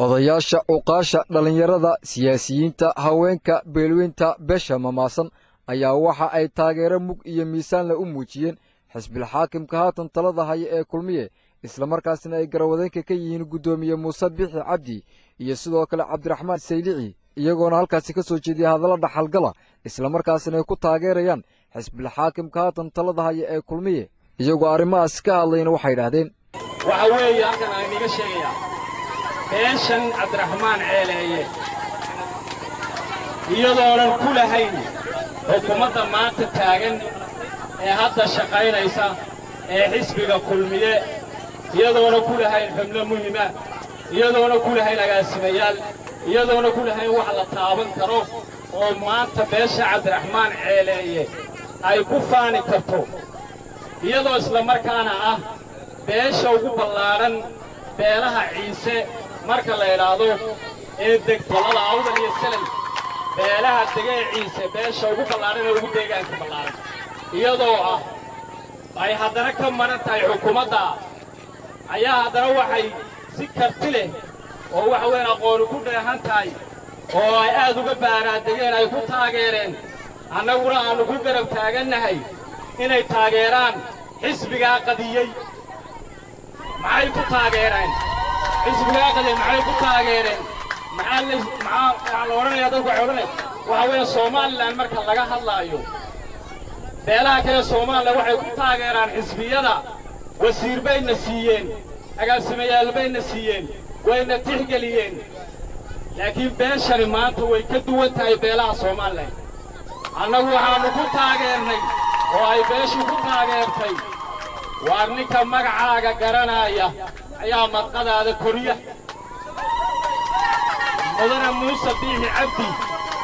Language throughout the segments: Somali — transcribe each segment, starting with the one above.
odayaasha uqaasha dhalinyarada siyaasiyiinta haweenka beelweynta beesha mamaasan ayaa waxa ay taageero mug iyo miisaan la u muujiyeen xisbil xaakimka haatan talada haya ee kulmiye isla markaasna ay garawadeenka ka yihiin gudoomiye Muuse Bixi Cabdi iyo sidoo kale Cabdiraxmaan Saylici iyagoona halkaasi ka soo jeediyay hadallo dhaxalgala isla markaasna ay ku taageerayaan xisbil xaakimka haatan talada haya ee kulmiye iyagoo arrimahaas ka hadlayna waxay yiraahdeen waxa weeye halkan aan iga sheegayaa beeshan Cabdiraxmaan Ceeleeye iyadoonan ku lahayn xukuumadda maanta taagan ee hadda shaqaynaysa ee xisbiga kulmiye iyadoona ku lahayn xubno muhiima iyadoona ku lahayn agaasimayaal iyadoona ku lahayn wax la taaban karo oo maanta beesha Cabdiraxmaan Ceeleeye ay ku faani karto iyadoo isla markaana ah beesha ugu ballaaran beelaha Ciise marka la yiraahdo ee degmada Awdal iyo Salay beelaha degay Ciise beesha ugu ballaaran ee ugu deegaanka ballaaran iyadoo ah ay haddana ka maran tahay xukuumadda ayaa haddana waxay si karti leh oo wax weyn aqoon ku dheehan tahay oo ay aad uga baaraadegeen ay ku taageereen annaguna aanu ku garab taagannahay inay taageeraan xisbiga qadiyay maxay ku taageereen xisbiga qadiyay maxay ku taageereen maxaa la oranayaa dadku waxay oranayaan waxa weeye Soomaaliland marka laga hadlaayo beelaha kale Soomaaliland waxay ku taageeraan xisbiyada wasiir bayna siiyeen agaasimayaal bayna siiyeen wayna tixgeliyeen laakiin beeshani maanta way ka duwan tahay beelaha Soomaaliland annagu waxaanu ku taageernay oo ay beeshu ku taageertay waa ninka magacaaga garanaya ayaa madqadaada koriya mudane Muuse Bixi Cabdi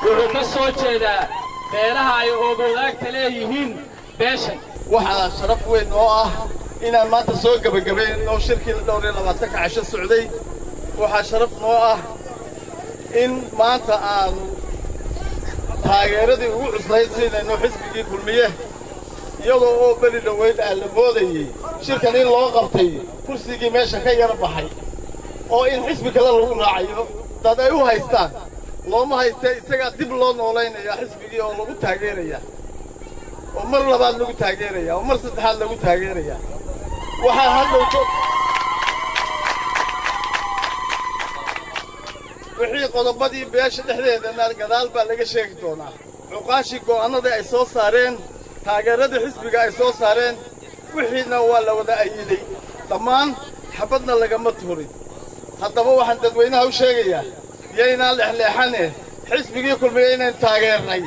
wuxuu ka soo jeedaa beelaha ay ogodaagta leeyihiin beeshan waxaa sharaf weyn oo ah inaan maanta soo gabagabeyn oo shirkii 22 casho socday waxaa sharaf noo ah in maanta aan taageeradii ugu cusbayd siinayno xisbigii kulmiye iyadoo oo bari dhaweyd aan la moodayay shirkan in loo qabtay kursigii meesha ka yar baxay oo in xisbi kale lagu raacayo dad ay u haystaan looma haystay isaga dib loo nooleynaya xisbigii oo lagu taageeraya oo mar labaad lagu taageeraya oo mar saddexaad lagu taageeraya waxaa hadda wixii qodobadii beesha dhexdeedana gadaal baa laga sheegi doonaa xuqaashi go'aanada ay soo saareen taageerada xisbiga ay soo saareen wixiina waa la wada ayiday dhammaan xabadna lagama tuurin haddaba waxaan dadweynaha u sheegayaa yaynaan leexleexane xisbigii kulmiye inaan taageernay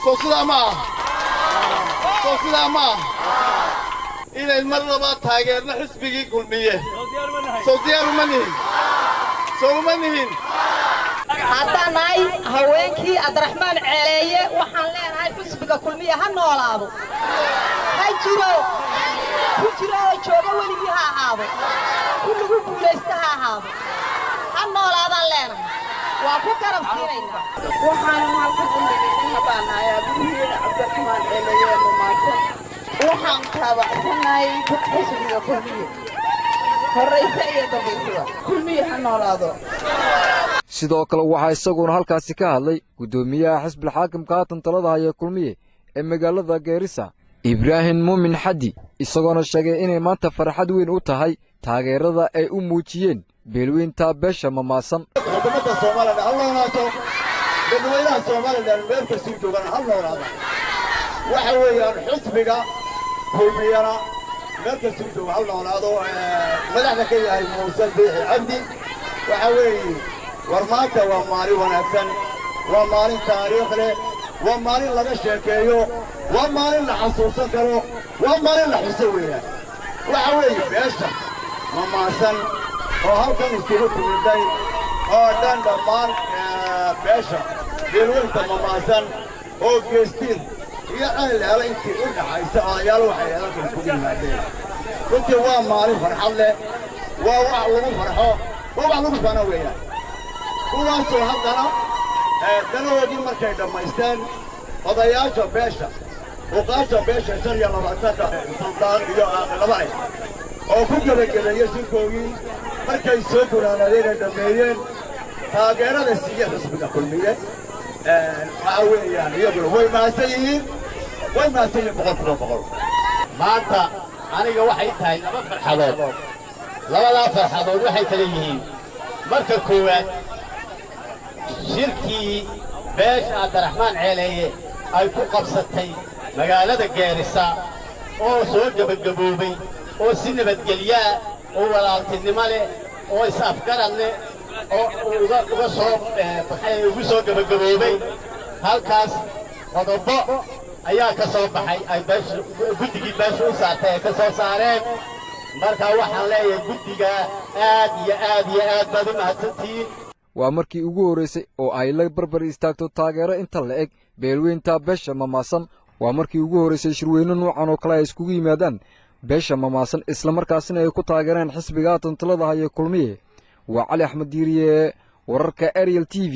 soo sidaa ma ah inay mar labaad taageerno xisbigii kulmiye soo diyaar uma nihin haddaan nahay haweenkii Cabdiraxmaan Ceeleeye waxaan leenahay xisbiga kulmiye ha noolaado ha jiro ku jiro oo jooga weligii ha ahaado kulligu guulaysta ha ahaado ha noolaadaan leenahay waa ku garab siinaynaa waxaan halkan u nagay habaanayaa bixiyay Cabdiraxmaan Ceeleeye mamaasan waxaan taabacsanay xisbiga kulmiye horeysa iyo dambaysa kulmiye ha noolaado sidoo kale waxa isaguna halkaasi ka hadlay gudoomiyaha xisbil xaakimka haatan talada haya kulmiye ee magaalada Geerisa Ibrahim Muumin Xadi isagoona sheegay inay maanta farxad weyn u tahay taageerada ay u muujiyeen beelweynta beesha mamaasan xukuumadda Soomaaliland halnoolaato dadweynaha Soomaaliland meel kasta joogan halnoolaada waxa weeyaan xisbiga kulmiyana meel kasta joogan halnoolaado madaxda ka yahay Muuse Bixi Cabdi waxa weeye warmaanta waa maalin wanaagsan waa maalin taariikh leh waa maalin laga sheekeeyo waa maalin la xasuusan karo waa maalin la xuso weeyaan waxa weeye beesha mamaasan oo halkan isugu timiday oo dhan dhammaan beesha beelweynta mamaasan oo geestiin iyo ceeleele intii u dhaxaysa odayaal waxay halkan isugu yimaadeen runtii waa maalin farxad leh waa wax lagu farxo waa wax lagu fana weeyaan kuwaasoo haddana danahoodii markay dhammaysteen odayaasha beesha uqaasha beesha 25 suldaan iyo aqlaba oo ku gabagabeeyay shirkoogii markay soo guraanadeen dhameeyeen taageerada siiya xisbiga kulmiye waxa weeyaan iyaguna way mahadsan yihiin boqolkiiba boqol. maanta aniga waxay tahay laba farxadood labadaa farxadood waxay kala yihiin marka koowaad shirkii beesha Cabdiraxmaan Ceeleeye ay ku qabsatay magaalada Gaarisa oo soo gabagaboobay oo si nabadgelyo oo walaaltinimo leh oo is-afgarad leh oo ugu soo gabagaboobay halkaas qodobo ayaa ka soo baxay ay guddigii beesha u saartay ay ka soo saareen. marka waxaan leeyahay guddiga aad iyo aad baad u mahadsantihiin. waa markii ugu horreysay oo ay la barbar istaagto taageero inta la eg beelweynta beesha mamaasan. waa markii ugu horreysay shirweyne noocan oo kale ay iskugu yimaadaan beesha mamaasan islamarkaasina ay ku taageereen xisbiga tantalada haya kulmiye. waa cali axmed diiriye wararka Ariel TV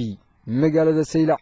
magaalada Saylac.